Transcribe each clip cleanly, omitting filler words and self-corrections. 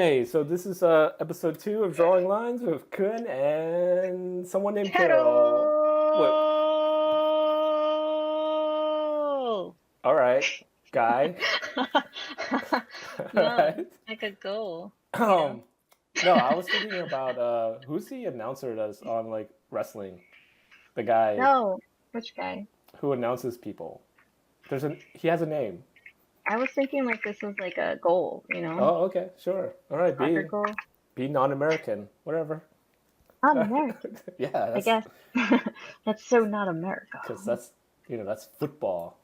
Hey, so this is episode 2 of Drawing Lines with Kun and someone named Carol. Wait, Carol! all right, guy. All No, right. like a goal, you know? Um, no, I was thinking about who's the announcer that's on like wrestling? The guy No, which guy? who announces people. He has a name. I was thinking like this was like a goal, Oh, okay, sure. All right, soccer be goal. be non-American, whatever. I'm American, Yeah, I that's guess. That's so not America. because that's football.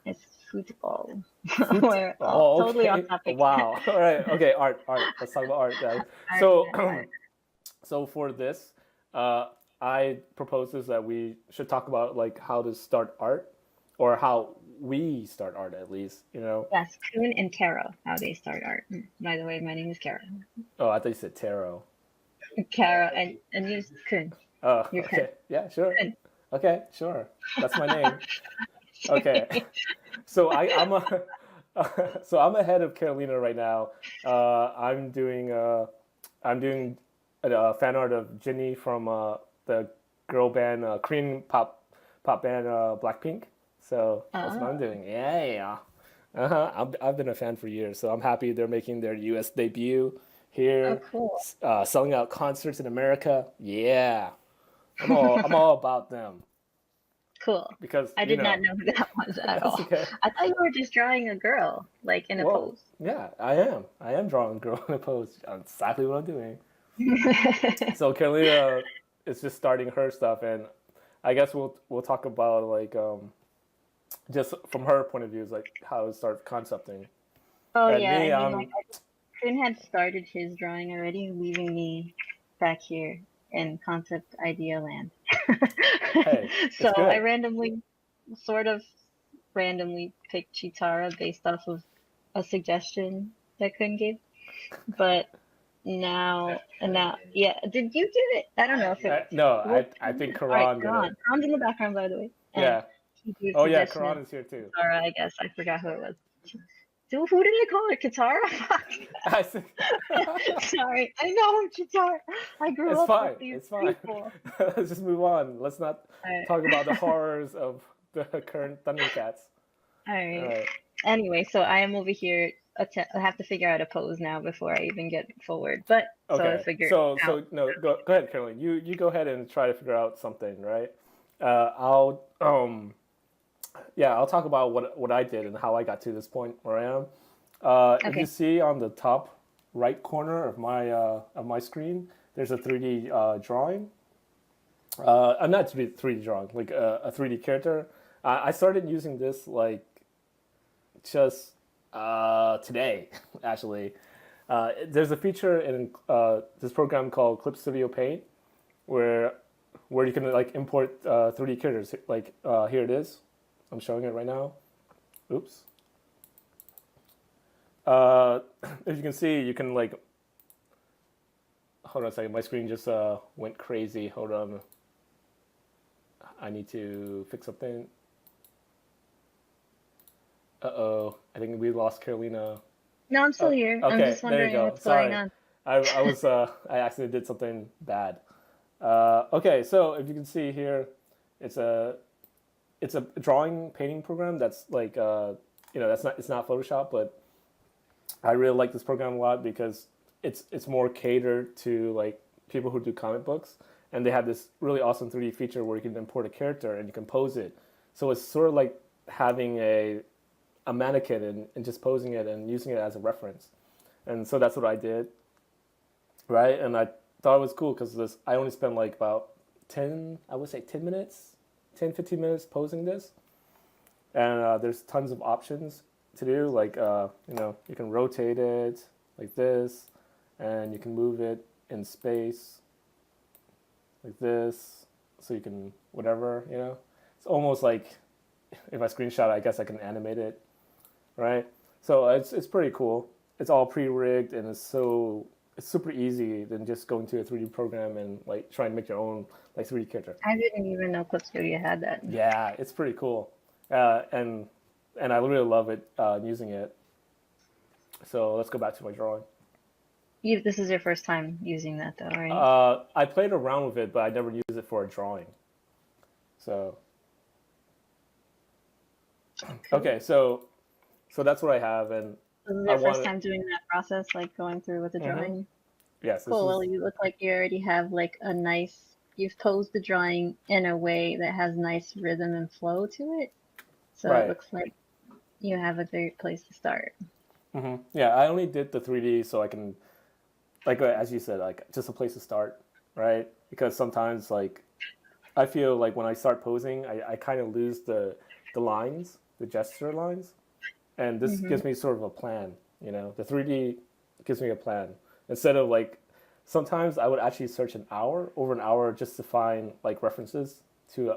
It's football. Foot. We're Oh, totally off okay. topic. Wow. All right. Okay. Art. Let's talk about art, guys. Art, So, art, art. so for this, uh, I proposes that we should talk about like how to start art, or how we start art at least. Yes, Kun and Kara, how they start art. By the way, my name is Kara. Oh, I thought you said tarot. Kara and you Kun. Oh, You're Kun. okay. Yeah. Sure. Kun. Okay. Sure. That's my name. Okay. So I'm ahead of Carolina right now. I'm doing fan art of Jinny from the girl band Korean pop band Blackpink. So that's what I'm Oh, doing. Yeah, yeah. I've been a fan for years, so I'm happy they're making their U.S. debut oh, here, cool. selling out concerts in America. Yeah, I'm all about them Cool. because I did not know who that was at that's all. okay. I thought you were just drawing a girl, like in a Well, pose. yeah, I am. I am drawing girl in a pose. That's exactly what I'm doing. So Carolina is just starting her stuff, and I guess we'll talk about like just from her point of view, is like how to start concepting. Oh And yeah, I me, mean, like Finn had started his drawing already, leaving me back here in concept idea land. hey, So it's I good. sort of randomly picked Chitara based off of a suggestion that Kun gave. But now, yeah, did you do it? I don't know if it No, was I think All right, Karan did Karan. it. Karan's in the background, by the way. And Yeah. he gave Oh yeah, suggestion of Karan is here too. Katara, I guess. I forgot who it was. So who did I call her? Katara? I see. Fuck. Sorry. I know Katara. I grew It's up with fine. these It's fine. people. Let's just move on. Let's not Alright. talk about the horrors of the current Thundercats. All Alright. right. Anyway, so I am over here. I have to figure out a pose now before I even get forward. But so I Okay. figured out. So no, go ahead, Caroline. You go ahead and try to figure out something, right? I'll yeah, I'll talk about what I did and how I got to this point where I am. If you Okay. see on the top right corner of my screen, there's a 3D drawing. I'm not 3D drawing, like a 3D character. I started using this like just today, actually. There's a feature in this program called Clip Studio Paint where you can like import 3D characters. Like here it is. I'm showing it right now. Oops. Uh, as you can see, you can like hold on a second. My screen just went crazy. Hold on. I need to fix something. Uh-oh. I think we lost Carolina. No, I'm still Oh, here. I'm okay. just There you wondering go. what's going Sorry. on. I accidentally did something bad. Okay, so if you can see here, it's a it's a drawing painting program that's like that's not it's not Photoshop, but I really like this program a lot because it's more catered to like people who do comic books, and they have this really awesome 3D feature where you can import a character and you can pose it. So it's sort of like having a mannequin and just posing it and using it as a reference. And so that's what I did, right? And I thought it was cool because this I only spent like about 10, I would say 10 minutes, 10 15 minutes posing this. And there's tons of options to do, like you can rotate it like this, and you can move it in space like this, so you can whatever. It's almost like if I screenshot it, I guess I can animate it, right? So it's pretty cool. It's all pre-rigged, and it's super easy than just going to a 3D program and like trying to make your own like 3D character. I didn't even know Clip Studio had that. Yeah, it's pretty cool, and I really love it using it. So let's go back to my drawing. This is your first time using that though, right? I played around with it, but I never used it for a drawing. So Cool. okay, so that's what I have, and This is I your first want. time doing that process, like going through with the Mm-hmm. drawing. Yes, this Cool. Well, is you look like you already have like a nice, you've posed the drawing in a way that has nice rhythm and flow to it. So it right. looks like you have a great place to start. Yeah, I only did the 3D so I can, like as you said, like just a place to start, right? Because sometimes like I feel like when I start posing, I kind of lose the lines, the gesture lines, and this Hmm. gives me sort of a plan. The 3D gives me a plan instead of like sometimes I would actually search over an hour just to find like references to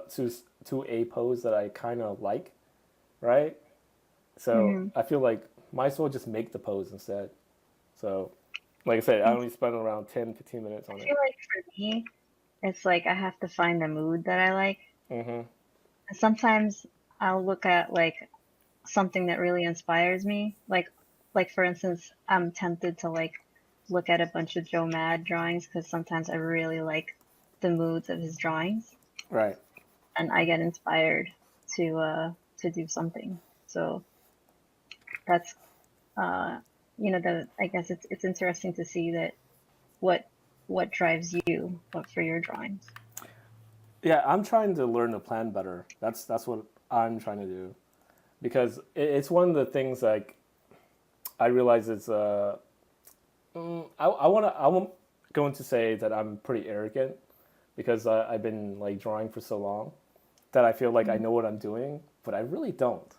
a pose that I kind of like, right? So Hmm. I feel like might as well just make the pose instead. So like I said, I only spent around 10, 15 minutes I on it. feel like for me, it's like I have to find the mood that I like. Mm-hmm. And sometimes I'll look at like something that really inspires me. Like for instance, I'm tempted to like look at a bunch of Joe Mad drawings because sometimes I really like the moods of his drawings, Right. and I get inspired to do something. So that's uh the I guess it's interesting to see that what what drives you what for your drawings. Yeah, I'm trying to learn to plan better. That's what I'm trying to do because it's one of the things like I realize it's I'm going to say that I'm pretty arrogant because I've been like drawing for so long that I feel like I know what I'm doing, but I really don't.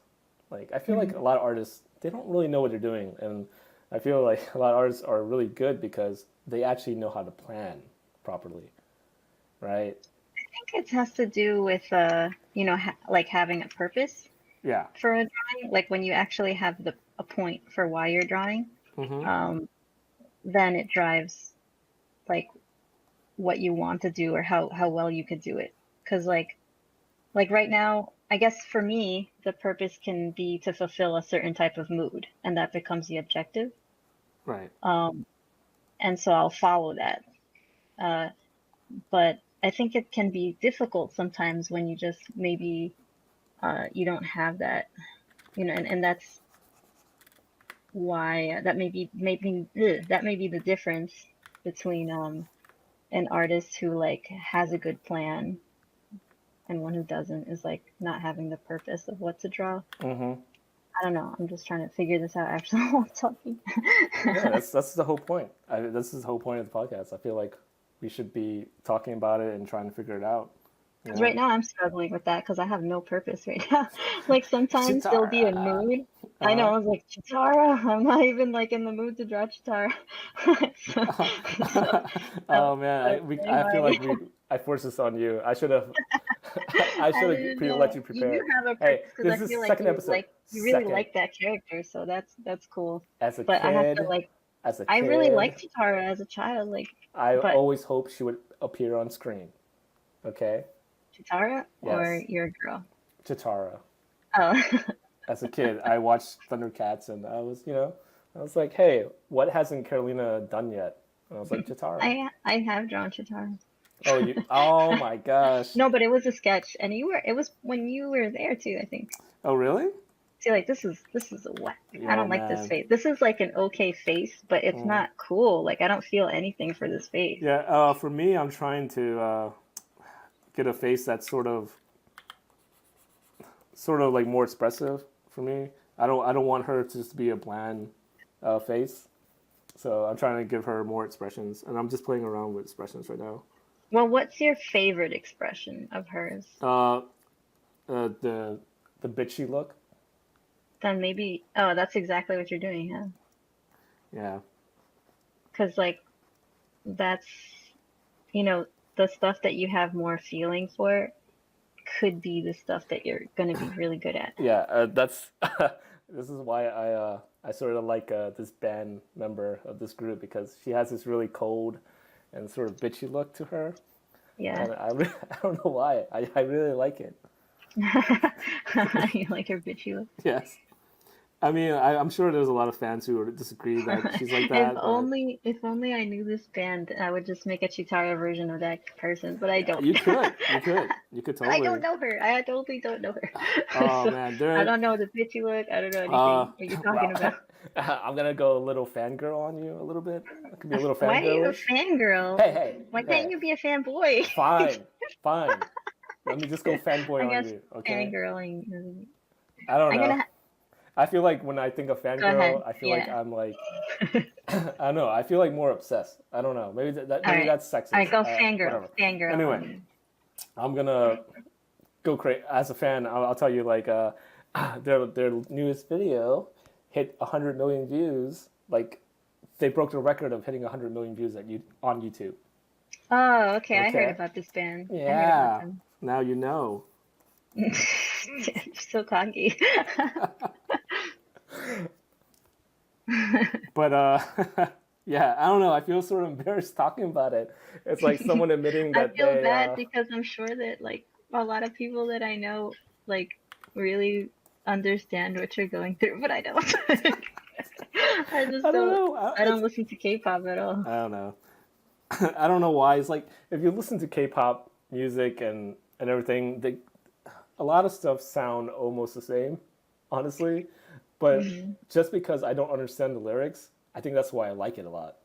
Like I feel like Hmm. a lot of artists they don't really know what they're doing, and I feel like a lot of artists are really good because they actually know how to plan properly, right? I think it has to do with like having a purpose Yeah. for a drawing. Like when you actually have the a point for why you're drawing, Mm-hmm. um, then it drives like what you want to do or how well you could do it. Because like right now, I guess for me, the purpose can be to fulfill a certain type of mood, and that becomes the objective. Right. Um, and so I'll follow that. Uh, but I think it can be difficult sometimes when you just maybe you don't have that, and that's why that may be the difference between an artist who like has a good plan and one who doesn't is like not having the purpose of what to draw. Mm-hmm. I don't know. I'm just trying to figure this out actually while talking. Yeah, that's the whole point. This is the whole point of the podcast. I feel like we should be talking about it and trying to figure it out. You Because know, right now I'm struggling with that because I have no purpose right now. Like sometimes there'll be a Chitara. mood. I know Uh I was like Chitara. I'm not even like in the mood to draw Chitara. so, so huh. that, Oh man, that's really I feel like hard. I forced this on you. I should have I I should have didn't let know you you do prepare. have a Hey, purpose because I this is feel like second episode. you really Second. like that character, so that's cool. As a But I have to kid, like as a I really kid, liked Chitara as a child, like I but always hoped she would appear on screen. Okay. Chitara or Yes, your girl? Chitara. Oh, As a kid, I watched Thundercats, and I was like, hey, what hasn't Carolina done yet? And I was like, Chitara. I have drawn Chitara. Oh my gosh. No, but it was a sketch, and it was when you were there too, I think. Oh really? See, like this is a what? I Yo don't like this man. face. This is like an okay face, but it's Mm. not cool. Like I don't feel anything for this face. Yeah. For me, I'm trying to get a face that's sort of like more expressive for me. I don't want her to just be a bland face. So I'm trying to give her more expressions, and I'm just playing around with expressions right now. Well, what's your favorite expression of hers? Uh, the bitchy look. Then maybe, oh, that's exactly what you're doing, huh? Yeah. Because like that's, you know, the stuff that you have more feeling for could be the stuff that you're gonna be really good at. Yeah, that's this is why I sort of like this band member of this group because she has this really cold and sort of bitchy look to her, Yeah. and I don't know why I really like it. You like her bitchy look? Yes. I mean, I'm sure there's a lot of fans who would disagree that she's like that, but If only I knew this band, I would just make a Chitara version of that person, but I don't. you could I don't totally. know her. I totally don't know her. Oh So man, I there. don't know the bitchy look. I don't know anything. What you're talking Well, about? I'm gonna go a little fangirl on you a little bit. I could be a little Why are you a fangirlish. fangirl? Hey, hey, Why can't hey. you be a fanboy? Fine, fine. Let me just go fanboy I on guess you, okay? fangirling. I don't I'm know. gonna I feel like when I think of go ahead. fangirl, I feel like Yeah. I'm like I don't know. I feel like more obsessed. I don't know. Maybe All maybe right. that's All right. sexist. Go fangirl. Whatever. Fangirl on Anyway, me. I'm gonna go crazy as a fan. I'll tell you like their newest video hit 100 million views. Like they broke the record of hitting 100 million views on YouTube. Oh, okay. I heard Okay. about this band. I heard about Yeah. them. Now you know. So cocky. But yeah, I don't know. I feel sort of embarrassed talking about it. It's like someone admitting I that feel they bad because I'm sure that like a lot of people that I know like really understand what you're going through, but I don't. I just I don't don't. know. I don't listen to K-pop at all. I don't know. I don't know why. It's like if you listen to K-pop music and everything, a lot of stuff sound almost the same, honestly. But Hmm. just because I don't understand the lyrics, I think that's why I like it a lot.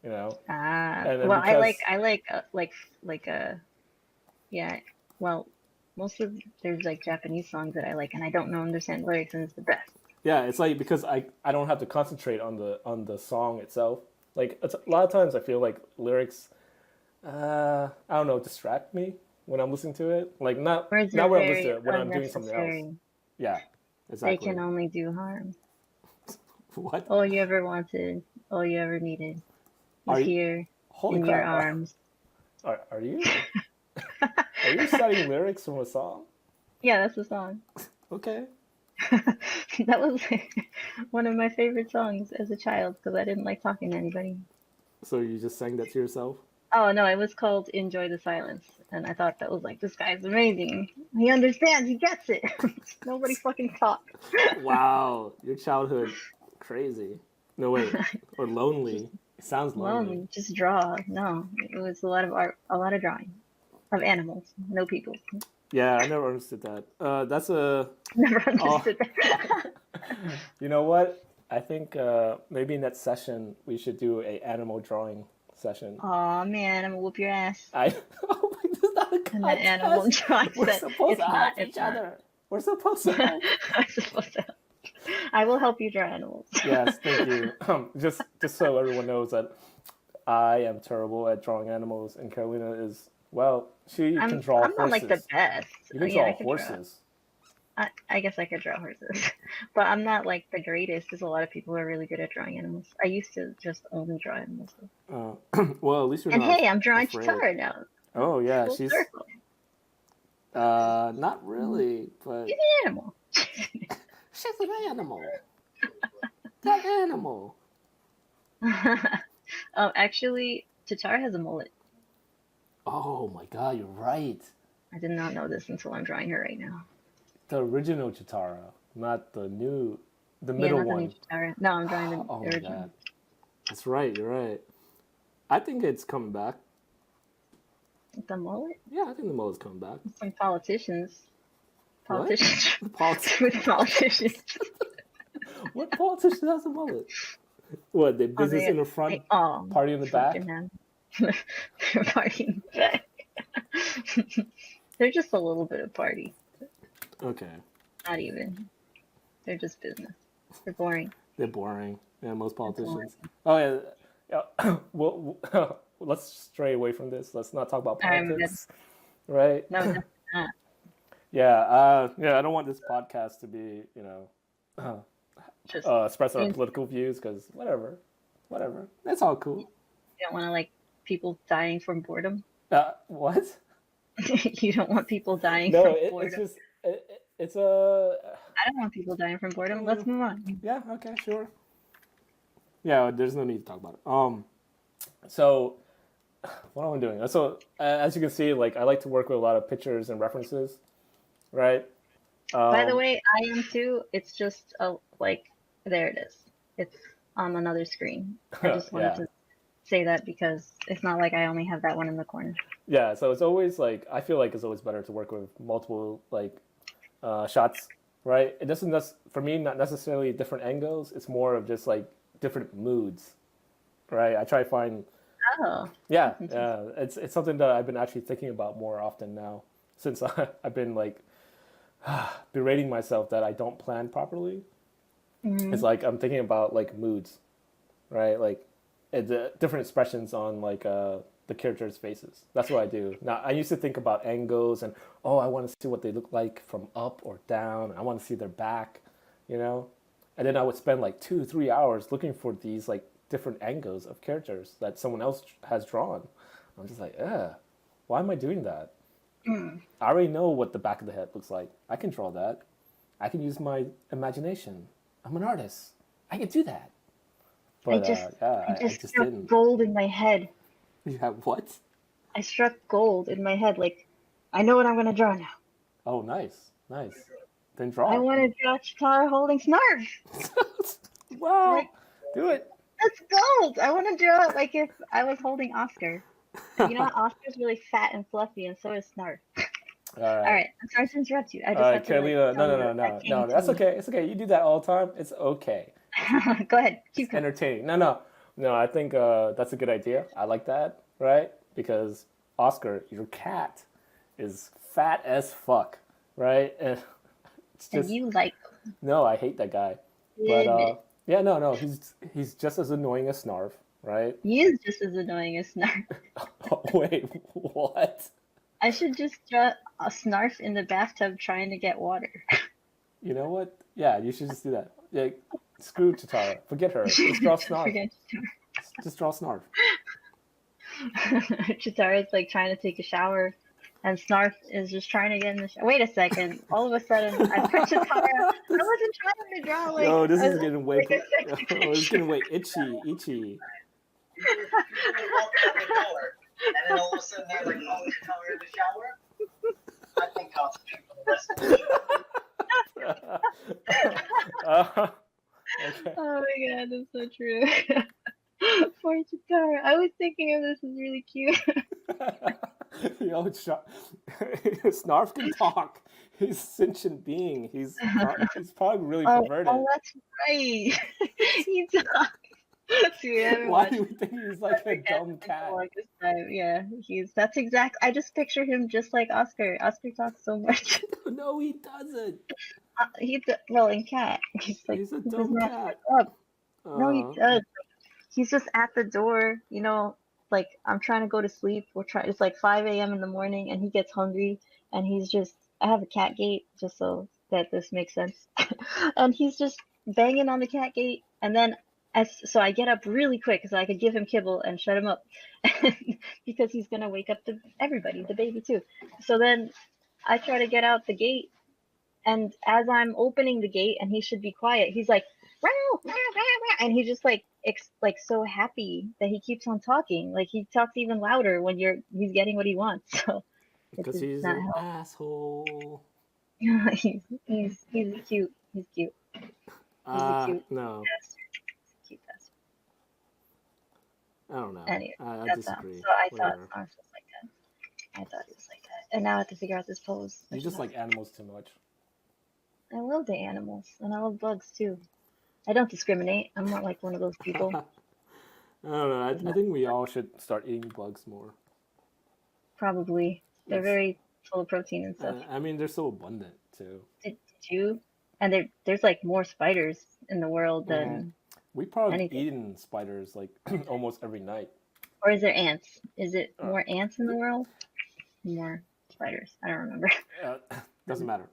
You know, Ah, and then well, because I like yeah. Well, most of there's like Japanese songs that I like, and I don't know understand lyrics, and it's the best. yeah, it's like because I don't have to concentrate on the song itself. Like a lot of times I feel like lyrics, I don't know, distract me when I'm listening to it. Like Words are not when I'm listening very to it, when I'm doing something else. unnecessary. Yeah, They exactly. can only do harm. What All you ever wanted, all you ever needed, was are you? here Holy in your crap! arms. Are you reciting lyrics from a song? Yeah, that's the song. Okay. That was one of my favorite songs as a child because I didn't like talking to anybody. So you just sang that to yourself? Oh no, it was called Enjoy the Silence. And I thought that was like, this guy's amazing. He understands, he gets it. Nobody fucking talks. Wow, your childhood, crazy. No wait, or Just lonely. It sounds lonely. lonely, just draw. No, it was a lot of art, a lot of drawing of animals, no people. Yeah, I never understood that. That's a Never oh, understood that. you know what? I think maybe in that session we should do a animal drawing session. Aw man, I'm gonna whoop your ass. I oh my, this is not a And the animal contest. drawing We're set. supposed to It's not. help It's each not. other. We're supposed to help. I'm supposed to. I will help you draw animals. Yes, thank you. Just so everyone knows that I am terrible at drawing animals, and Carolina is well. She can draw I'm not like the horses. best. You can Yeah, I draw could draw. horses. I guess I could draw horses, but I'm not like the greatest. There's a lot of people who are really good at drawing animals. I used to just only draw animals. Well, at least you're And not hey, I'm drawing afraid. Chitara now. Oh yeah, Full she's circle. not really, but She's an animal. she's an animal. That animal. Actually, Chitara has a mullet. Oh my God, you're right. I did not know this until I'm drawing her right now. The original Chitara, not the the Yeah, middle not the new one. Chitara. No, I'm drawing Oh the my original. God, that's right. You're right. I think it's coming back. The mullet? Yeah, I think the mullet's coming back. Some politicians. What? Politicians. Polit- With politicians. what politician has a mullet? What, the Oh, business in the front, oh, party in the back? fucking hell. They're party in the back. They're just a little bit of party. Okay. Not even. They're just business. They're boring. They're boring. Yeah, most They're boring. politicians. Oh yeah. Yeah. Well, let's stray away from this. Let's not talk about politics, right? No, that's not. Yeah. Yeah. I don't want this podcast to be, Just express our you political views because whatever. That's all cool. don't want to like people dying from boredom. What? You don't want people dying No, from it's boredom. just it's a. I don't want people dying from boredom. Let's move on. Yeah. Okay. Sure. Yeah. There's no need to talk about it. So what am I doing? So as you can see, like I like to work with a lot of pictures and references, right? By the way, I am too. It's just like There it is. It's on another screen. I just wanted Yeah. to say that because it's not like I only have that one in the corner. Yeah, so it's always like I feel like it's always better to work with multiple like shots, right? It doesn't for me not necessarily different angles. It's more of just like different moods, right? I try to find Oh, yeah, that's interesting. yeah. It's something that I've been actually thinking about more often now since I've been like berating myself that I don't plan properly. It's Mm, like I'm thinking about like moods, right? Like the different expressions on like the characters' faces. That's what I do. Now I used to think about angles and oh, I want to see what they look like from up or down. I want to see their back, you know. And then I would spend like 2 3 hours looking for these like different angles of characters that someone else has drawn. I'm just like, why am I doing that? mm. I already know what the back of the head looks like. I can draw that. I can use my imagination. I'm an artist. I can do that. I But just, I I just just struck didn't. gold in my head. You have what? I struck gold in my head. Like, I know what I'm gonna draw now. Oh, nice, nice. Then I draw want to draw Chitara holding Snarf. it. Wow, Like, do it. that's gold. I want to draw it like if I was holding Oscar. You know what? Oscar's really fat and fluffy, and so is Snarf. All All right, right, I'm sorry to interrupt you. I all just right, had to like Carolina. tell No, no, you no, that no, came no. to That's me. okay. It's okay. You do that all the time. It's okay. Go ahead, It's keep going. entertaining. No, no, no. I think that's a good idea. I like that, right? Because Oscar, your cat, is fat as fuck, right? And it's And just you like no. I hate that guy. But admit it. yeah, no, no. He's just as annoying as Snarf, right? He is just as annoying as Snarf. Oh, wait, what? I should just draw a Snarf in the bathtub trying to get water. You know what? Yeah, you should just do that. Yeah, screw Chitara. Forget her. Just draw Snarf. Forget Just draw Snarf. Chitara. Chitara's like trying to take a shower, and Snarf is just trying to get in the shower. Wait a second. All of a sudden, I put Chitara. I This, wasn't trying to draw yo, this a, is getting way. like a sexy Oh, it's getting picture. way itchy, itchy. You're gonna walk out the door, and then all of a sudden they're like, "Oh, the shower in the shower." I think I'll speak for the rest of the Okay. Oh my god, that's so true. Poor Chitara. I was thinking of this as really cute. Yo, Snarf can talk. He's a sentient being. He's probably really Oh, perverted. that's right. He talks. See, I haven't Why watched do we think he's like a Oscar Cat dumb in the cat? longest time. Yeah, that's exact. I just picture him just like Oscar. Oscar talks so much. No, he doesn't. Well, in Cat, he's like He's a he does dumb not cat. shut up. No, he Uh, does. He's just at the door, like I'm trying to go to sleep. It's like 5 a.m. in the morning and he gets hungry and I have a cat gate just so that this makes sense. And he's just banging on the cat gate and then so I get up really quick so I could give him kibble and shut him up because he's gonna wake up everybody, the baby too. So then I try to get out the gate and as I'm opening the gate and he should be quiet, he's like, "Row, row, row, row," and he's just like like so happy that he keeps on talking. Like he talks even louder when he's getting what he wants. So it because does he's not an help. asshole. He's cute. He's cute. He's a cute No, bastard. He's a cute bastard. I don't know. Anyway, I that's disagree. so I thought Whatever. ours was like that. I thought he was like that. And now I have to figure out this pose, You which is just hard. like animals too much. I love the animals and I love bugs too. I don't discriminate. I'm not like one of those people. I don't know. Does I not think we all should start eating bugs more. probably. They're It's, very full of protein and stuff. I mean, they're so abundant too. Did you? And there's like more spiders in the world Hmm. than We probably anything. eaten spiders like almost every night. Or is there ants? Is it Uh, more ants in the world? More spiders. I don't remember. uh, doesn't matter.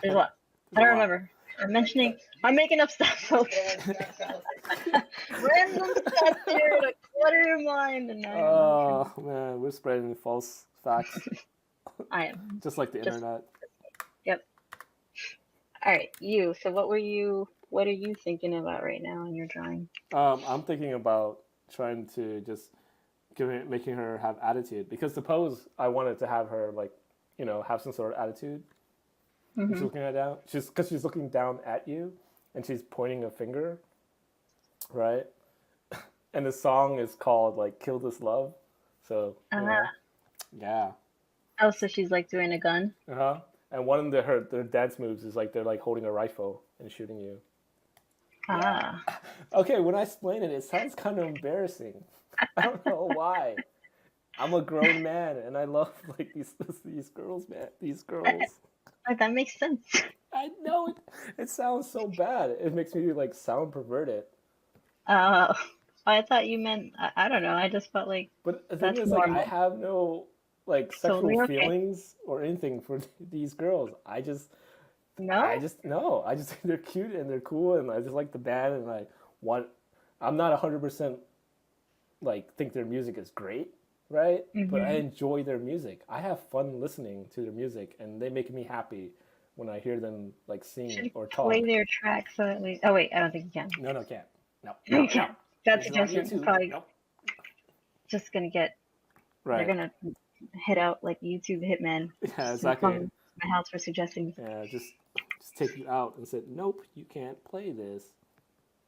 There's a lot. I There's a don't lot. remember. I'm making up stuff, folks. Random stuff here to clutter your mind, and now you're not Oh man, we're spreading false facts, I am. just like the Just internet. Yep. All right, you. So what are you thinking about right now in your drawing? I'm thinking about trying to just making her have attitude because suppose I wanted to have her like, have some sort of attitude. And she's Mm-hmm. looking at down. She's because she's looking down at you. and she's pointing a finger, right? And the song is called like "Kill This Love," so yeah, Oh, so she's like doing a gun. uh huh. And one of their dance moves is like they're like holding a rifle and shooting you. Yeah. Ah, Okay, when I explain it, it sounds kind of embarrassing. I don't know why. I'm a grown man and I love like these girls, man. These girls. that makes sense. I know it. It sounds so bad. It makes me like sound perverted. Uh, I thought you meant I don't know. I just felt like But the thing that's is, like, I normal. have no like sexual Totally okay. feelings or anything for these girls. I No? just no. I just think they're cute and they're cool, and I just like the band, and I want. I'm not 100% like think their music is great, right? But I Mm-hmm. enjoy their music. I have fun listening to their music, and they make me happy when I hear them like sing Should or play talk. their track so at least. Oh wait, I don't think you can. No, no, can't. No, You no, no. can't. That's This is on suggestion. You're YouTube. probably Nope. just gonna get. They're Right. gonna hit out like YouTube hitman. Yeah, Just gonna exactly. come to my house for suggestions. Yeah, just take you out and said, nope, you can't play this.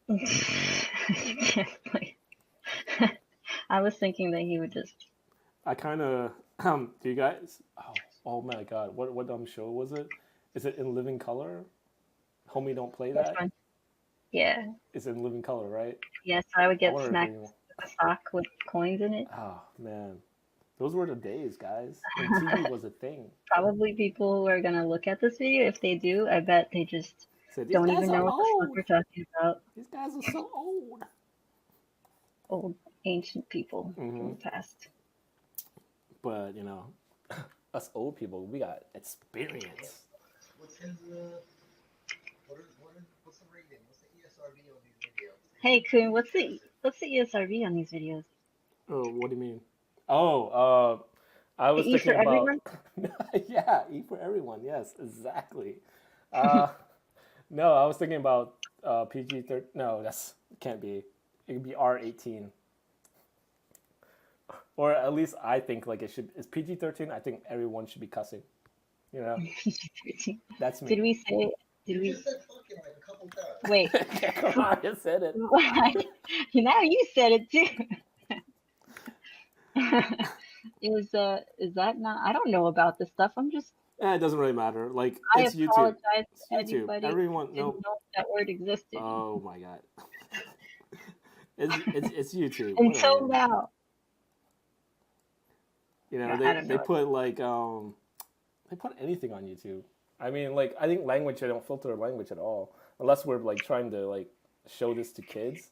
You can't play. I was thinking that he would just. I kind of do you guys? Oh my God, what show was it? Is it In Living Color? Homie, don't play Which that. one? Yeah. It's In Living Color, right? Yeah. So I would I get wonder if smacked anyone. with a sock with coins in it. Oh man, those were the days, guys, when TV was a thing. Probably people who are gonna look at this video, if they do, I bet they just Said these don't guys even are know what the fuck old. we're talking about. These guys are so old. Old ancient people from Hmm. the past. But us old people, we got experience. What's his what's the rating? What's the ESRB on these videos? Hey Kun, what's the ESRB on these videos? Oh, what do you mean? Oh, I The was E thinking for about, everyone? yeah, E for everyone. Yes, exactly. Uh, no, I was thinking about PG 13. No, that's can't be. It could be R18, or at least I think like it should. It's PG 13. I think everyone should be cussing. You know, that's Did me. we say? Did You we? just said fucking like a couple times. Wait. Come on, I said it. Now you said it too. Is that not? I don't know about this stuff. I'm just. It doesn't really matter. Like I it's YouTube. apologize It's to YouTube. anybody Everyone, who didn't no. know that word existed Oh my God. It's YouTube. until Whatever. now. I don't They know. put like they put anything on YouTube. I mean, like I think language. I don't filter language at all, unless we're like trying to like show this to kids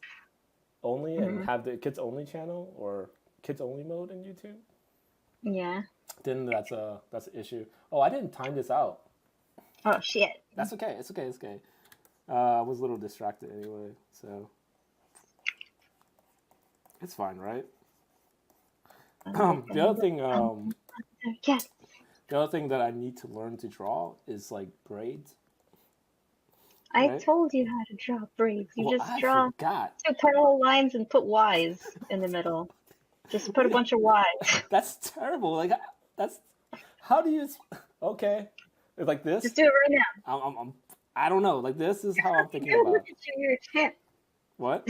only and Mhm. have the kids only channel or kids only mode in YouTube. Yeah. Then that's an issue. Oh, I didn't time this out. Oh shit. That's okay. It's okay. It's okay. I was a little distracted anyway, so it's fine, right? The other thing, Yeah. the other thing that I need to learn to draw is like braids, I right? told you how to draw braids. You Well, just I draw forgot. two parallel lines and put Y's in the middle. Just put a bunch of Y's. That's terrible. Like that's how do you? Okay, it's like Just this. do it right now. I don't know. Like this is how I'm thinking Go look about. at your champ. What?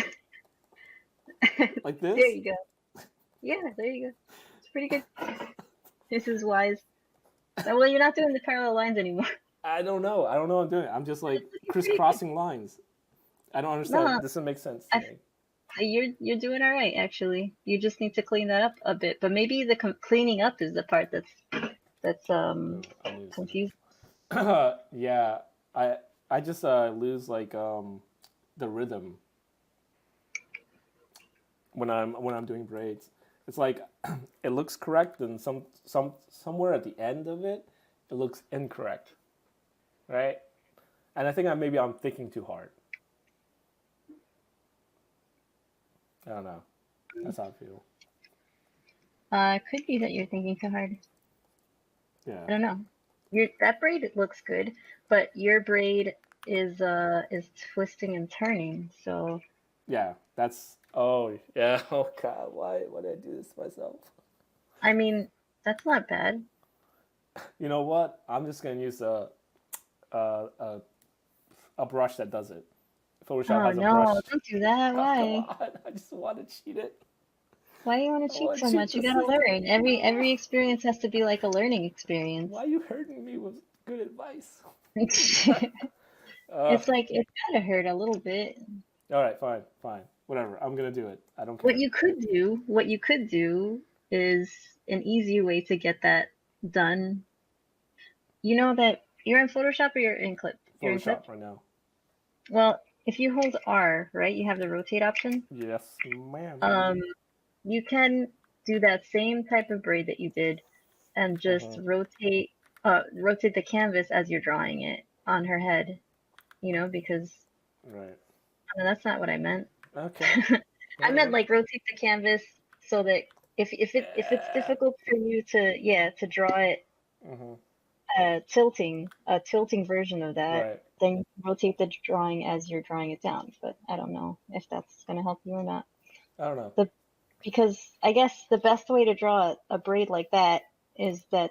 Like There this? you go. Yeah, there you go. It's pretty good. This is wise. Well, you're not doing the parallel lines anymore. I don't know. I don't know what I'm doing. I'm just like It's looking pretty good. crisscrossing lines. I don't understand. No, This doesn't make sense to me. you're doing all right actually. You just need to clean that up a bit. But maybe the cleaning up is the part that's Oh, I need to confusing. yeah, I just lose like the rhythm when I'm doing braids. It's like it looks correct, and somewhere at the end of it, it looks incorrect, right? And I think maybe I'm thinking too hard. I don't know. That's how I feel. It could be that you're thinking too hard. Yeah. I don't know. That braid looks good, but your braid is twisting and turning. So Yeah. That's. Oh yeah. Oh God. Why did I do this to myself? I mean, that's not bad. You know what? I'm just gonna use a brush that does it. Photoshop Oh has a no, brush. don't do that. Oh, come Why? on, I just want to cheat it. Why do you want I to cheat want to so cheat much? You the gotta system. learn. Every experience has to be like a learning experience. Why are you hurting me with good advice? It's like it's gotta hurt a little bit. All right, fine, fine, whatever. I'm gonna do it. I don't What care. you could do is an easy way to get that done. You know that you're in Photoshop or you're in Clip? You're in Clip? Photoshop right now. Well, if you hold R, right, you have the rotate option. Yes, ma'am. You can do that same type of braid that you did and just rotate the canvas as you're drawing it on her head, because Right. that's not what I meant. Okay. I meant Whatever. like rotate the canvas so that if it's difficult for you to draw it Mm-hmm. a tilting version of that, Right. then you can rotate the drawing as you're drawing it down. But I don't know if that's gonna help you or not. I don't know. Because I guess the best way to draw a braid like that is that,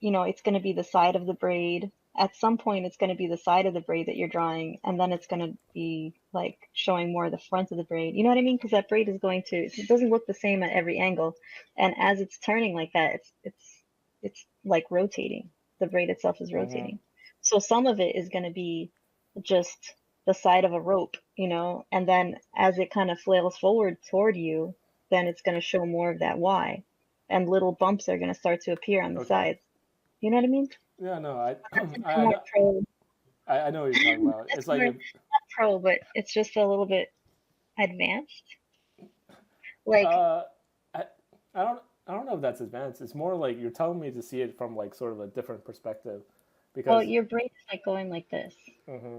it's going to be the side of the braid. At some point, it's going to be the side of the braid that you're drawing, and then it's going to be like showing more of the front of the braid. You know what I mean? Because that braid is it doesn't look the same at every angle, and as it's turning like that, it's like rotating. The braid itself is Mm-hmm. rotating. So some of it is going to be just the side of a rope, and then as it kind of flails forward toward you, then it's going to show more of that Y, and little bumps are going to start to appear on the Okay. sides. You know what I mean? Yeah. No. I. I'm I more know. pro. I know what you're talking about. It's It's like more if. not pro, but it's just a little bit advanced. Like, Uh. I. I don't. I don't know if that's advanced. It's more like you're telling me to see it from like sort of a different perspective, well, because. your braid is like going like this, Mm-hmm.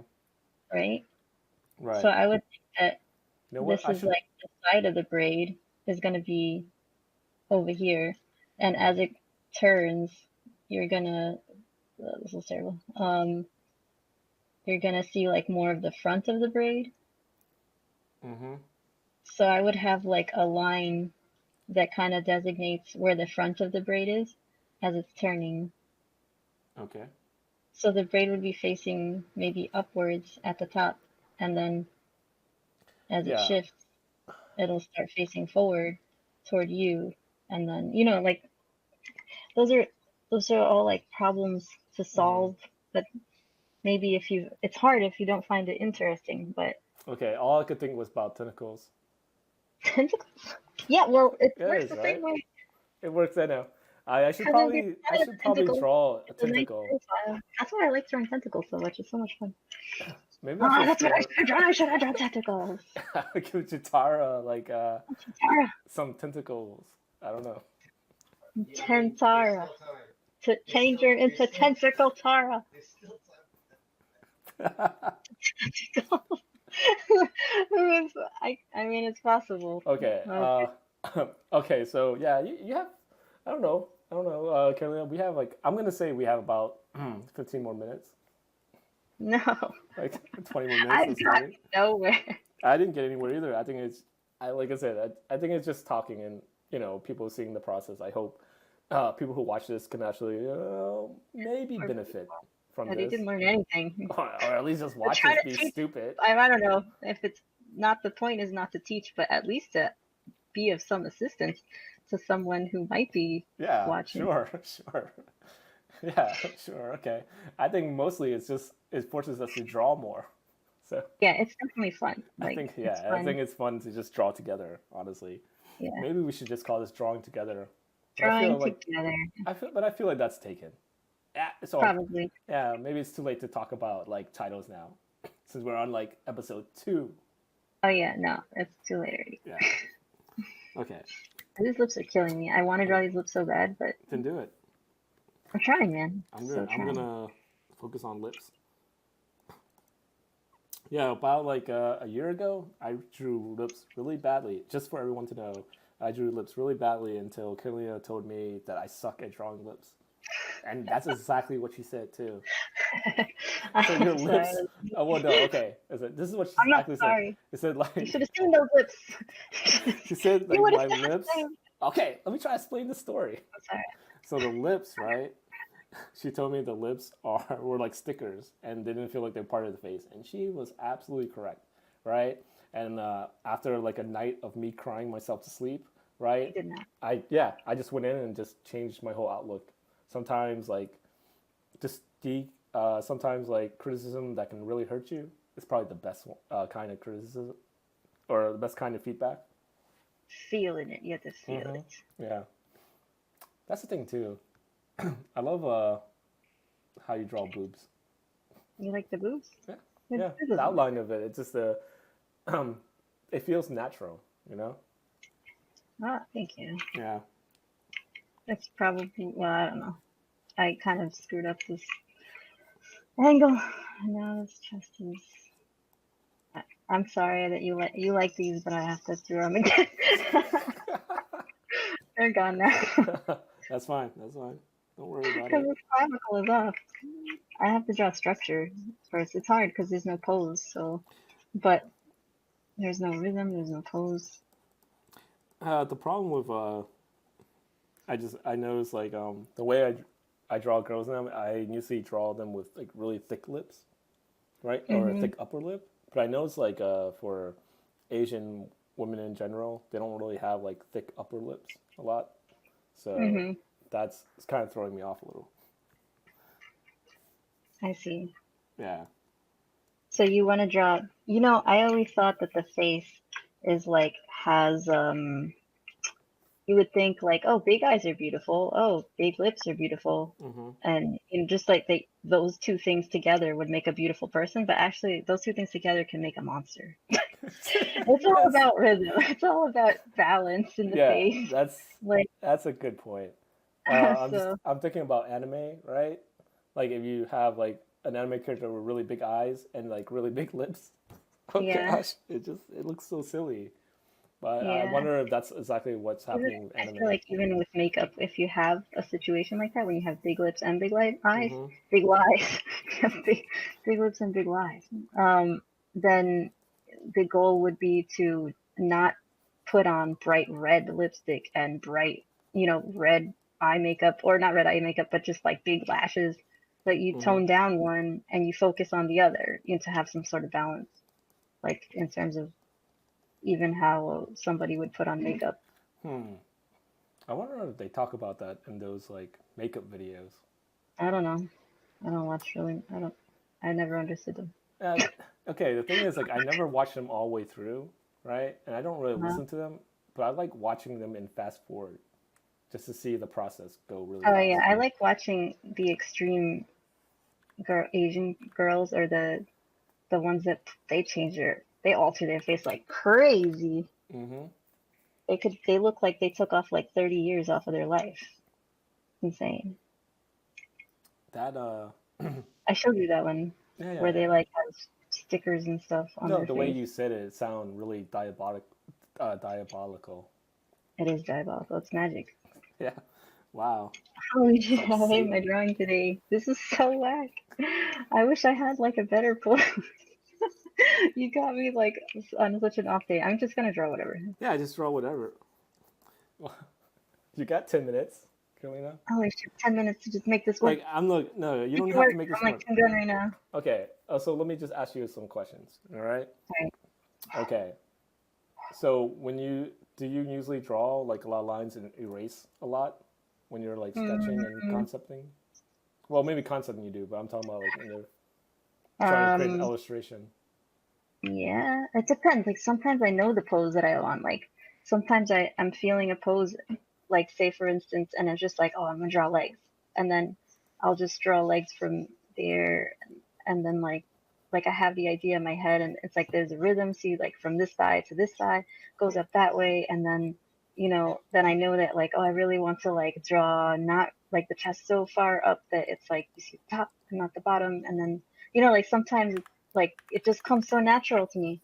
right? So Right. I would think that You know what? this I is should. like the side of the braid is going to be over here, and as it turns, you're gonna. This is terrible. You're gonna see like more of the front of the braid. Mm-hmm. So I would have like a line that kind of designates where the front of the braid is as it's turning. Okay. So the braid would be facing maybe upwards at the top, and then as it Yeah. shifts, it'll start facing forward toward you. And then, like those are those are all like problems to Mm-hmm. solve, but maybe it's hard if you don't find it interesting, but Okay. All I could think was about tentacles. tentacles. Yeah, well, it Yeah, it works is, the right? same way. It works. I know. I should Because if you're probably. I tired of should probably tentacles, draw a it's a nice tentacle. profile. That's why I like drawing tentacles so much. It's so much fun. Maybe I Oh, should that's what I start. should draw. I should have drawn tentacles. Give Chitara like Tentara. some tentacles. I don't know. Tentara. To change her into tentacle Tara. I mean, it's possible. Okay. Okay. Okay. So yeah, you have. I don't know. I don't know, Carolina. We have like. I'm gonna say we have about 15 more minutes. No, Like 20 more minutes I've of got starting. nowhere. I didn't get anywhere either. I think it's. I like I said. I think it's just talking and people seeing the process. I hope people who watch this can actually maybe Or benefit from they this, didn't learn anything. or at least just But watch try us to be teach. stupid. I don't know if it's not the point is not to teach, but at least to be of some assistance to someone who might be Yeah, watching. sure, sure. Yeah, sure. Okay. I think mostly it's just it forces us to draw more. So Yeah, it's definitely fun. I Like think it's yeah, I fun. think it's fun to just draw together. Honestly, Yeah, maybe we should just call this drawing together. But I drawing feel like together I feel like that's taken. Yeah, so probably. yeah, maybe it's too late to talk about like titles now, since we're on like episode 2. Oh yeah, no, it's too late already. Yeah. Okay. These lips are killing me. I want to draw these lips so bad, but Then do it. I'm trying, man. I'm Trying. gonna focus on lips. Yeah, about like a year ago, I drew lips really badly. Just for everyone to know, I drew lips really badly until Carolina told me that I suck at drawing lips, and that's exactly what she said too. So your I'm sorry. lips. Oh well, no, okay. This is what she I'm not actually said. sorry. It said You like should have seen those lips. she said You like would have my said the lips. same. Okay, let me try to explain the story. I'm sorry. So the lips, right? She told me the lips were like stickers and they didn't feel like they're part of the face, and she was absolutely correct. right? And after like a night of me crying myself to sleep, I right? did not. I just went in and just changed my whole outlook. Sometimes like just sometimes like criticism that can really hurt you is probably the best kind of criticism or the best kind of feedback. Feeling it. You have to feel Mm-hmm. it. Yeah, that's the thing too. I love how you draw boobs. You like the boobs? Yeah, Good yeah. The criticism. outline of it, it's just it feels natural, you know. Ah, thank you. Yeah. That's probably, well, I don't know. I kind of screwed up this angle. Now this chest is. I'm sorry that you like these, but I have to throw them again. They're gone now That's fine. That's fine. Don't worry about because it. this clavicle is off. I have to draw structure first. It's hard because there's no pose. So, but there's no rhythm. There's no pose. The problem with I notice like the way I draw girls now, I usually draw them with like really thick lips, right, or a Mhm. thick upper lip. But I notice like for Asian women in general, they don't really have like thick upper lips a lot. So Mhm. that's it's kind of throwing me off a little. I see. Yeah. So you want to draw? You know, I always thought that the face is like has you would think like, oh, big eyes are beautiful. Oh, big lips are beautiful. Mm-hmm. And just like those two things together would make a beautiful person, but actually those two things together can make a monster. It's all Yes. about rhythm. It's all about balance in the Yeah, face. Like that's a good point. so I'm thinking about anime, right? Like if you have like an anime character with really big eyes and like really big lips, oh yeah, gosh, it looks so silly. But I yeah. wonder if that's exactly what's Even happening with I feel anime. like even with makeup, if you have a situation like that when you have big lips and eyes, Mm-hmm. big lies, you have big lips and big lies, then the goal would be to not put on bright red lipstick and bright, red eye makeup, or not red eye makeup, but just like big lashes. But you Mm-hmm. tone down one and you focus on the other, to have some sort of balance, like in terms of even how somebody would put on makeup. Hmm. I wonder if they talk about that in those like makeup videos. I don't know. I don't watch really. I don't. I never understood them. Uh, okay, the thing is, like, I never watched them all the way through, right? And I don't really Uh, listen to them, but I like watching them in fast forward just to see the process go really oh yeah, fast. I like watching the extreme Asian girls, or the ones that they alter their face like crazy. Mm-hmm. They look like they took off like 30 years off of their life. Insane. That I showed you that one yeah, yeah, where they yeah. like have stickers and stuff on No, their the way face. you said it, it sound really diabolical. It is diabolical. It's magic. Yeah. Wow. Holy It's shit, like I hate my Satan. drawing today. This is so whack. I wish I had like a better pose. You got me like on such an off day. I'm just gonna draw whatever. Yeah, I just draw whatever. You got 10 minutes, Carolina. Holy shit, 10 minutes to just make this work. Like I'm look. No, you Make don't it have to work. make this I'm like, work. I'm done right now. Okay. So let me just ask you some questions. All right. Alright. Okay. So when you do you usually draw like a lot of lines and erase a lot when you're like sketching and Mm, concepting? Well, maybe concepting you do, but I'm talking about like when you're trying to create an um, illustration. yeah, it depends. Like sometimes I know the pose that I want. Like sometimes I'm feeling a pose, like say for instance, and I'm just like, oh, I'm gonna draw legs, and then I'll just draw legs from there, and then like I have the idea in my head, and it's like there's a rhythm. See, like from this side to this side goes up that way, and then then I know that like, oh, I really want to like draw not like the chest so far up that it's like you see the top and not the bottom, and then like sometimes it's like it just comes so natural to me.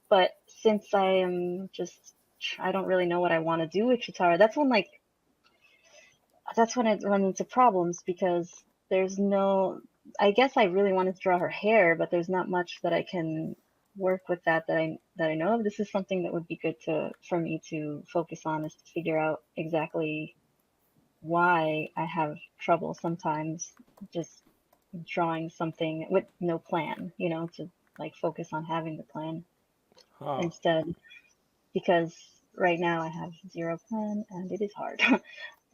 But since I don't really know what I want to do with Chitara. That's when it runs into problems because there's no. I guess I really wanted to draw her hair, but there's not much that I can work with that I know of. This is something that would be good for me to focus on, is to figure out exactly why I have trouble sometimes just drawing something with no plan, to like focus on having the plan. Huh. instead, because right now I have zero plan and it is hard.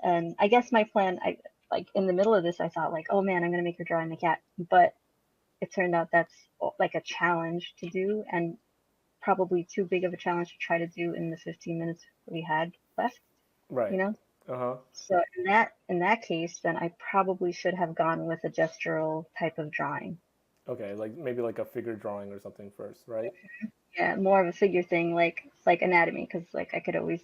And I guess my plan, I like in the middle of this, I thought like, oh man, I'm gonna make her drawing the cat, but it turned out that's like a challenge to do and probably too big of a challenge to try to do in the 15 minutes we had left, Right. you know? Uh-huh. So in that case, then I probably should have gone with a gestural type of drawing. Okay, like maybe like a figure drawing or something first, right? Yeah, more of a figure thing, like anatomy, because like I could always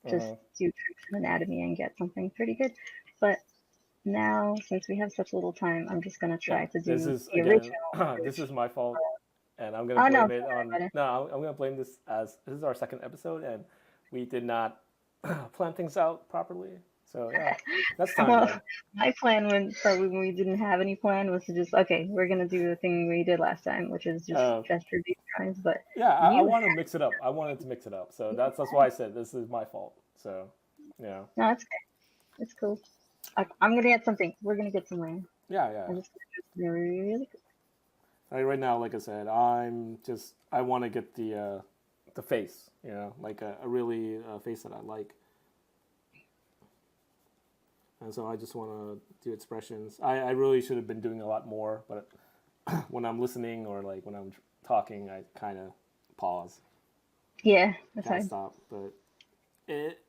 just Uh-huh. do tricks in anatomy and get something pretty good. But now, since we have such little time, I'm just gonna Yeah. try to This do is the again original. this Which, is my fault and I'm gonna oh no, blame sorry it on about it. no, I'm gonna blame this as this is our second episode and we did not plan things out properly. So yeah, that's time Well, though. my plan when probably when we didn't have any plan was to just okay, we're gonna do the thing we did last time, which is just Uh, gesture-based drawings. But yeah, I you, want to mix it up. I wanted to mix it up. So that's why I said this is my fault. So yeah, no, it's okay. It's cool. I'm gonna get something. We're gonna get somewhere. yeah, yeah. I'm just gonna do something really cool. Like right now, like I said, I want to get the face, you know, like a really face that I like, and so I just want to do expressions. I really should have been doing a lot more, but when I'm listening or like when I'm talking, I kind of pause, Yeah, that's kind of fine. stop. But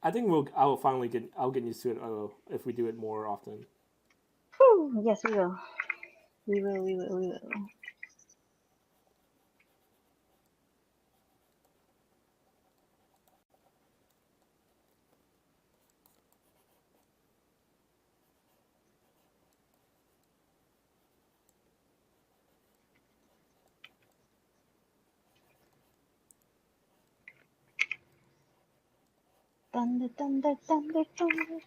I think I'll get used to it if we do it more often. Whew, yes, we will. We will. We will. We will. Thunder, thunder, thunder, thunder.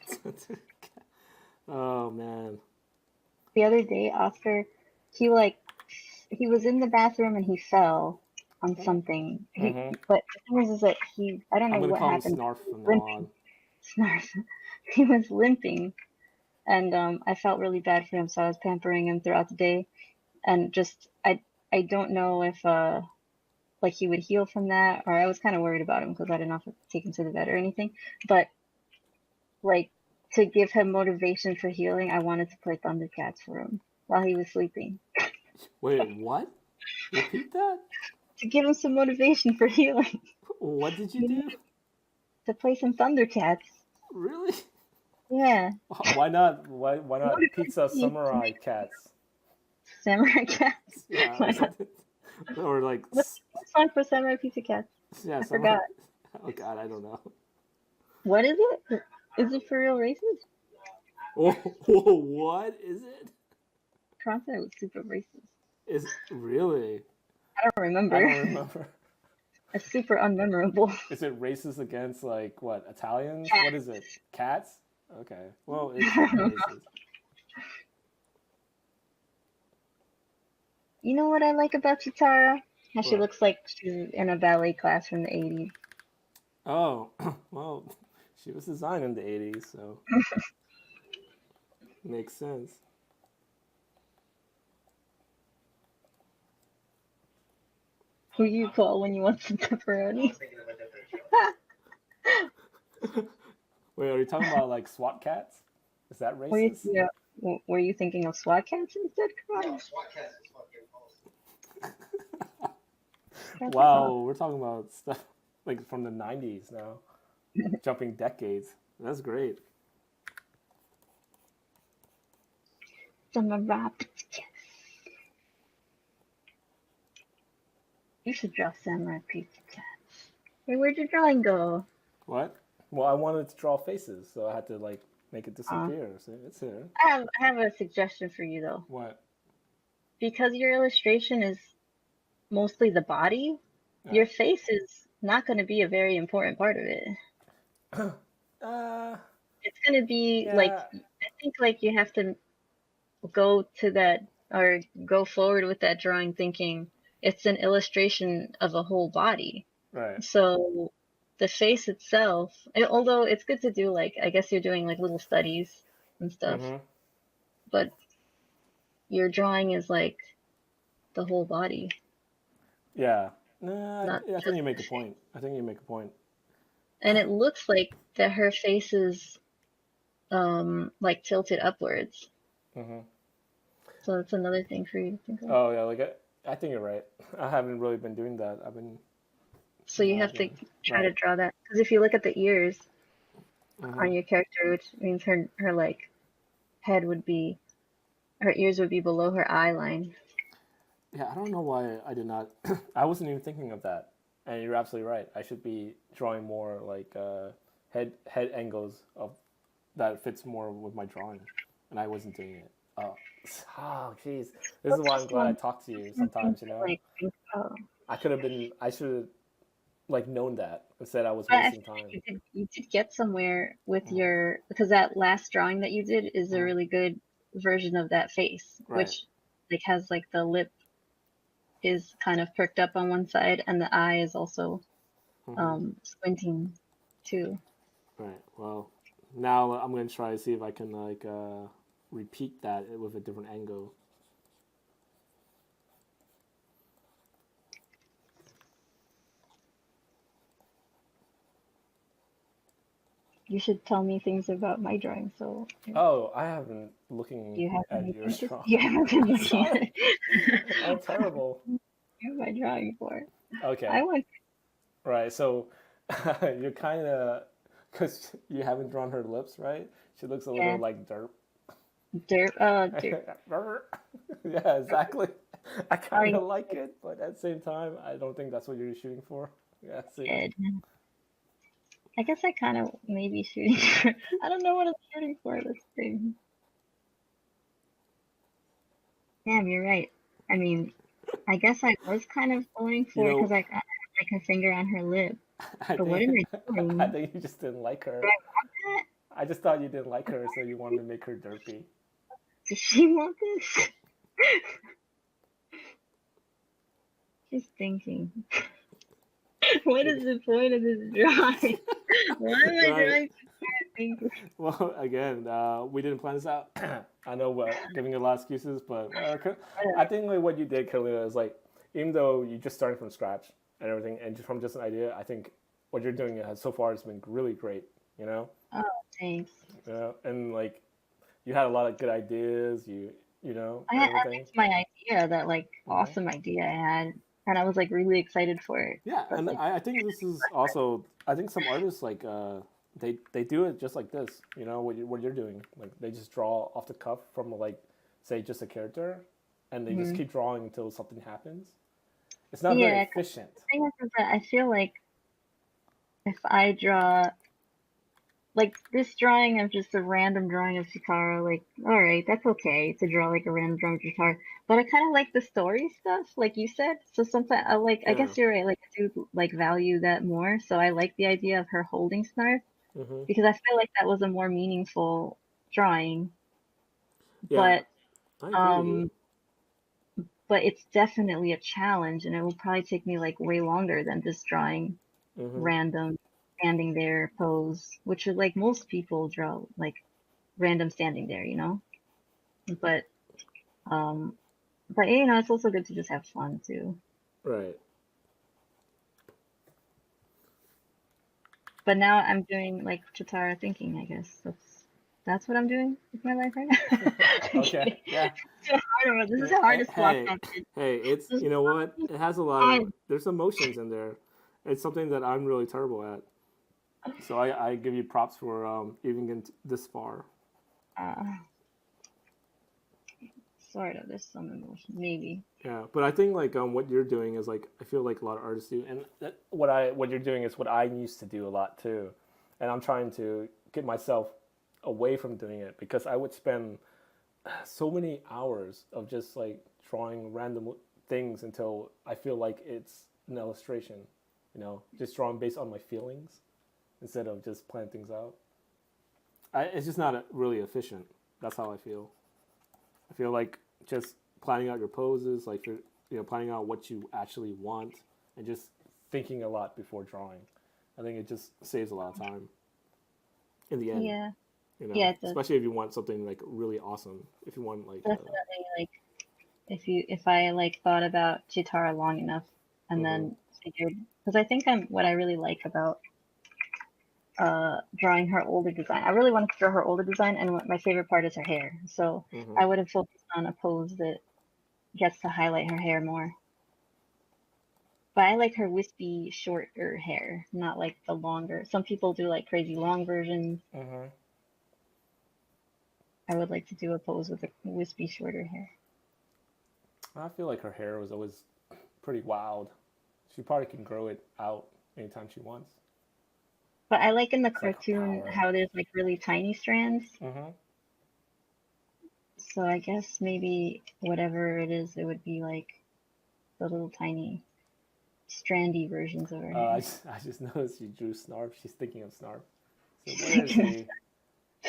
Oh man. The other day, Oscar, he like he was in the bathroom and he fell on something. Mm-hmm. But the thing is that I don't I'm know gonna what call him happened. Snarf He was from now limping. on. Snarf. He was limping, and I felt really bad for him, so I was pampering him throughout the day, and just I don't know if like he would heal from that, or I was kind of worried about him because I didn't know if to take him to the vet or anything, but like to give him motivation for healing, I wanted to play Thundercats for him while he was sleeping Wait, what? Repeat that? to give him some motivation for healing. What did you You do? need to play some Thundercats. Really? Yeah, Why not? Why not motivate pizza me to samurai make cats? Samurai Cats. Yeah, or Why not? something. Or like What's the song for Samurai Pizza Cats? yeah, I someone. forgot. Oh God, I don't know. What is it? Is it for real racist? Oh, whoa, what is it? Content was super racist. Is really? I don't I remember. don't remember. It's super unmemorable. Is it racist against like what Italians? What is it? Cats. Cats? Okay. Well, it's I don't know. racist. You know what I like about Chitara? How she What? looks like she's in a ballet class from the 80s. Oh, well, she was designed in the '80s, so makes sense. Who you call when you want some I pepperoni? was thinking of a different joke. Wait, are you talking about like SWAT cats? Is that Were you, racist? yeah, were you thinking of SWAT cats instead? Come No, on. SWAT cats is fucking awesome. Cats is Wow, awesome. we're talking about stuff like from the '90s now, jumping decades. That's great. Samurai Pizza Cats. You should draw Samurai Pizza Cats. Hey, where'd your drawing go? What? Well, I wanted to draw faces, so I had to like make it Uh, disappear. See, it's here. I have a suggestion for you though. What? Because your illustration is mostly the body, Yeah. your face is not going to be a very important part of it. Uh, It's going to be like, yeah. I think like you have to go to that or go forward with that drawing thinking it's an illustration of a whole body. Right. So the face itself, although it's good to do like, I guess you're doing like little studies and stuff, Mm-hmm. but your drawing is like the whole body. Yeah. Nah, not I think just you make the a face. point. I think you make a point. And it looks like that her face is like tilted upwards. Hmm. So that's another thing for you to think of. Oh yeah, like I think you're right. I haven't really been doing that. I've been So you not have to doing try to right. draw that because if you look at the ears Hmm. on your character, which means her like head would be her ears would be below her eye line. Yeah, I don't know why I did not. I wasn't even thinking of that. And you're absolutely right. I should be drawing more like head angles of that fits more with my drawing, and I wasn't doing it. Oh, oh, jeez. This is That's why I'm just glad I one talk to you thing sometimes. You to know, like think about. I could have been. I should have like known that instead. I was But I wasting feel like time. you did get somewhere with Hmm. your because that last drawing that you did is a Hmm. really good version of that face, Right. which like has like the lip is kind of perked up on one side and the eye is also Hmm. squinting too. Right. Well, now I'm gonna try to see if I can like repeat that with a different angle. You should tell me things about my drawing. So Oh, I haven't looking you have at any your interest? drawing. You haven't been I'm looking sorry. at it. I'm terrible. You have my drawing for. Okay. I want Right. So you're kind of because you haven't drawn her lips, right? She looks a little yeah like dirt. dirt. Dirt. Yeah, exactly. I Are kind you of like it, but at the same time, I don't think that's what you're shooting for. Yeah. See. good? I guess I kind of maybe shooting for. I don't know what I'm shooting for. This thing. Damn, you're right. I mean, I guess I was kind of going You for it because know, I got like a finger on her lip. I But what think am I I doing? think you just didn't like Do her. I want that? I just thought you didn't like her, so you wanted to make her derpy. Does she want this? Just thinking. What is the point of this drawing? Why am I Right. drawing thinking? Well, again, we didn't plan this out. I know we're giving a lot of excuses, but I think like what you did, Carolina, is like even though you just started from scratch and everything, and just from just an idea, I think what you're doing has so far has been really great. You know, Oh, thanks. and like you had a lot of good ideas. I And had everything. that's my idea, that like Hmm. awesome idea I had, and I was like really excited for it. Yeah, But and like, I think this is also I think some artists like they do it just like this. You know what you're doing. Like they just draw off the cuff from like say just a character, and they just mhm. keep drawing until something happens. It's not very Yeah, 'cause efficient. the thing is that I feel like if I draw like this drawing of just a random drawing of Chikara, like, all right, that's okay to draw like a random drawing of Chikara. But I kind of like the story stuff, like you said. So sometimes I like, I Yeah. guess you're right. Like I do like value that more. So I like the idea of her holding Snarf Hmm. because I feel like that was a more meaningful drawing. Yeah, But I agree with you. um, but it's definitely a challenge, and it will probably take me like way longer than just drawing Hmm. random standing there pose, which is like most people draw like random standing there, you know. But um, but it's also good to just have fun too. Right. But now I'm doing like Chitara thinking, I guess that's what I'm doing with my life right now. I'm Okay. kidding. Yeah. It's so hard, this is the hardest block Hey, I've been. hey, it's This is you know what? It has a lot of fun. there's emotions in there. It's something that I'm really terrible at. So I give you props for even getting this far. Uh, sort of. There's some emotion, maybe. Yeah, but I think like what you're doing is like I feel like a lot of artists do, and what you're doing is what I used to do a lot too, and I'm trying to get myself away from doing it because I would spend so many hours of just like drawing random things until I feel like it's an illustration, just drawing based on my feelings instead of just planning things out. It's just not really efficient. That's how I feel. I feel like just planning out your poses, like you're, planning out what you actually want, and just thinking a lot before drawing. I think it just saves a lot of time in the end. Yeah, yeah, it does. Especially if you want something like really awesome. If you want like, Definitely, like if I like thought about Chitara long enough and mm-hmm. then figured, because I think what I really like about drawing her older design. I really wanted to draw her older design, and my favorite part is her hair. So Mm-hmm. I would have focused on a pose that gets to highlight her hair more. But I like her wispy, shorter hair, not like the longer. Some people do like crazy long versions. Mm-hmm. I would like to do a pose with a wispy, shorter hair. I feel like her hair was always pretty wild. She probably can grow it out anytime she wants. But I like in the It's like cartoon power. how there's like really tiny strands. Mm-hmm. So I guess maybe whatever it is, it would be like the little tiny strandy versions of her hair. I just noticed you drew Snarf. She's thinking of Snarf. So where is he?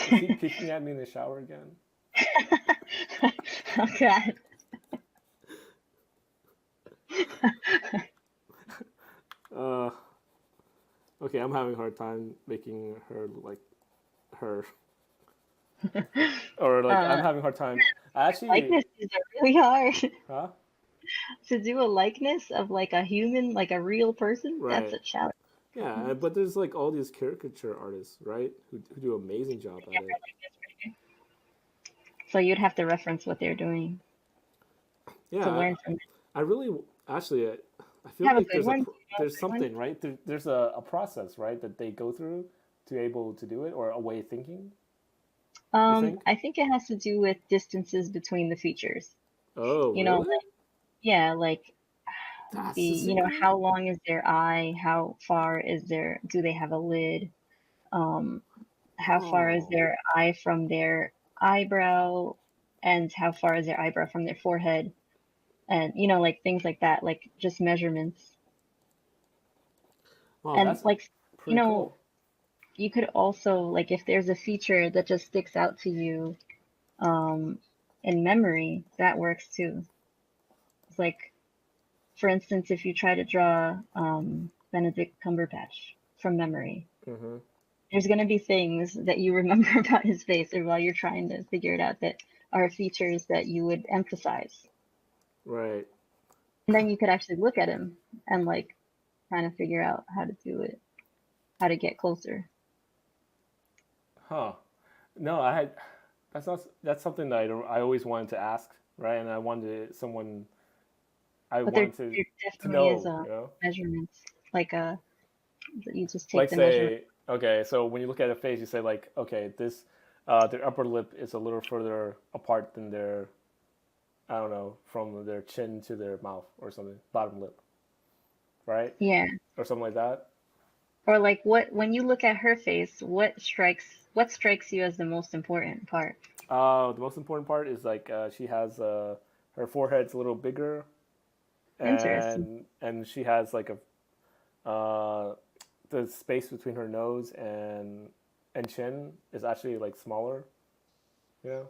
Is he peeking at me in the shower again? Oh god. Okay, I'm having a hard time making her look like her. Or like I'm having a hard time. I actually, Likenesses are really hard. huh? To do a likeness of like a human, like a real person, that's Right. a challenge. Yeah, but there's like all these caricature artists, right? Who do an amazing job at it. So you'd have to reference what they're doing Yeah, to learn from it. I really actually I feel Have a like good one. there's something right there's a process right that they go through to able to do it or a way of thinking. You think? I think it has to do with distances between the features. Oh, You know, really? yeah, like That's the secret. how long is their eye? How far is do they have a lid? Um, how far is Oh, their eye from their eyebrow? And how far is their eyebrow from their forehead? And, like things like that, like just measurements. wow, And that's like, you pretty know, cool. you could also, like, if there's a feature that just sticks out to you um, in memory, that works too. It's like, for instance, if you try to draw Benedict Cumberbatch from memory, Mm-hmm. there's going to be things that you remember about his face or while you're trying to figure it out that are features that you would emphasize. Right. And then you could actually look at him and like kind of figure out how to do it, how to get closer. Huh. No, I had that's something that I always wanted to ask, right? And I But there, wanted there to definitely is know, a you know? measurements, like you just take Like the measurement. say, okay, so when you look at a face, you say like, okay, this their upper lip is a little further apart than their I don't know, from their chin to their mouth or something, bottom lip, right? Yeah. Or something like that. Or like when you look at her face, what strikes you as the most important part? The most important part is like she has her forehead's a little bigger, Interesting. and she has like the space between her nose and chin is actually like smaller. You know?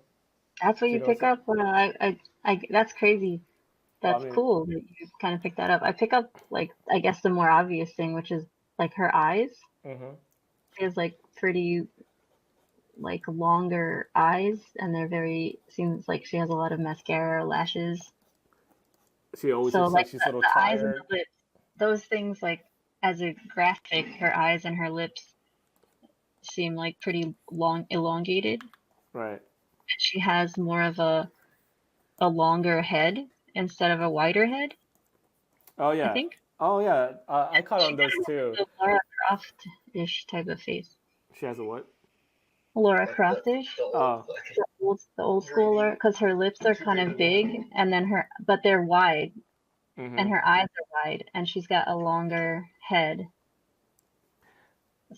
That's what Do you you notice pick it? up? That's crazy. Well, I That's mean, cool that you kind of picked that up. I pick up like I guess the more obvious thing, which is like her eyes. hmm She has like pretty like longer eyes, and seems like she has a lot of mascara, lashes. she always So looks like like she's a little the eyes and tired. the lips, those things like as a graphic, her eyes and her lips seem like pretty long, elongated. Right. She has more of a longer head instead of a wider head, Oh I yeah. think. Oh yeah. I caught She on got those too. a Laura Croft-ish type of face. She has a what? Laura Like Croft-ish, the old Oh, fucking the old schooler, because her lips are kind of big, and then but they're wide, hmm and her eyes are wide, and she's got a longer head.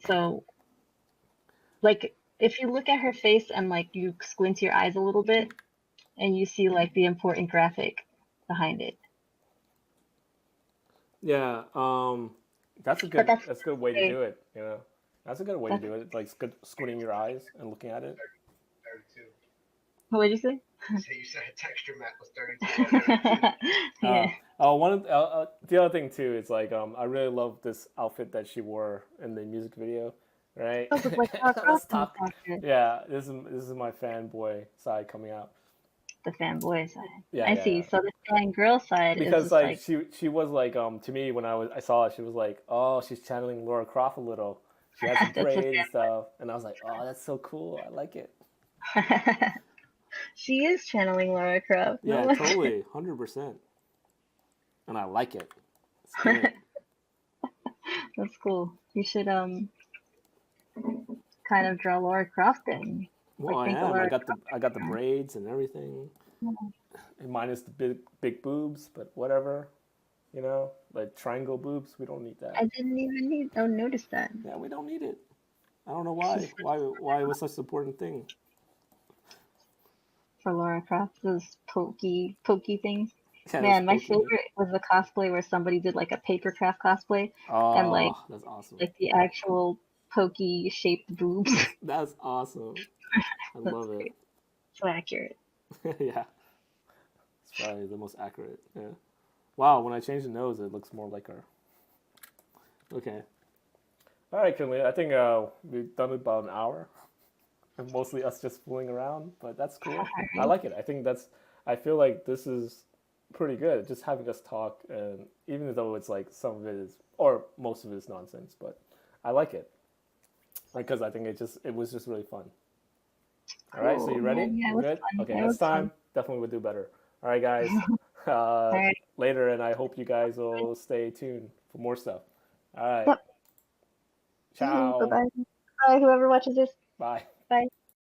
So, like, if you look at her face and like you squint your eyes a little bit, and you see like the important graphic behind it. yeah. But That's a good way to okay. do it. You know, that's a good way to That's do it. Like squinting your eyes and looking at it. 32. what did you say? So you said texture map was 32 by 32. Yeah. The other thing too is like I really love this outfit that she wore in the music video, right? Those look like Lara Let's Croft talk. outfit. Yeah, this is my fanboy side coming out. the fanboy side. Yeah, I yeah, see. yeah. So the fangirl side is Because just like like, she was like to me when I saw it, she was like, oh, she's channeling Laura Croft a little. She has some that's the braids and stuff, and I was like, oh, that's so cool. I like it. fan. She is channeling Lara Croft. No Yeah, wonder. totally, 100%. And I like it. It's good. That's cool. You should kind of draw Lara Croft then. Well, Like I think of am. Lara I got the braids and everything, Croft. minus the big boobs, but whatever. You know, like triangle boobs. We don't need that. I didn't even notice that. Yeah, we don't need it. I don't know She's why. Why it was such an important thing. for Lara Croft, those pokey things. Yeah, it was Man, my poking. Yeah. favorite was the cosplay where somebody did like a paper craft cosplay and Oh, that's awesome. like the actual pokey shaped boobs. That's awesome. I That's love it. great. So accurate. Yeah, it's probably the most accurate. Yeah. Wow, when I change the nose, it looks more like her. Okay. All right, Kinley. I think we've done about an hour, and mostly us just fooling around, but that's cool. I Alright. like it. I think that's. I feel like this is pretty good. Just having us talk, and even though it's like some of it is, or most of it is nonsense, but I like it because I think it was just really fun. All right, so Cool. you ready? Man, yeah, it We're was good. fun. Okay, It next was fun. time definitely we'll do better. All right, guys. Alright. Later, and I hope you guys will stay tuned for more stuff. All right. Yep. Bye Ciao. bye. Bye, whoever watches this. Bye.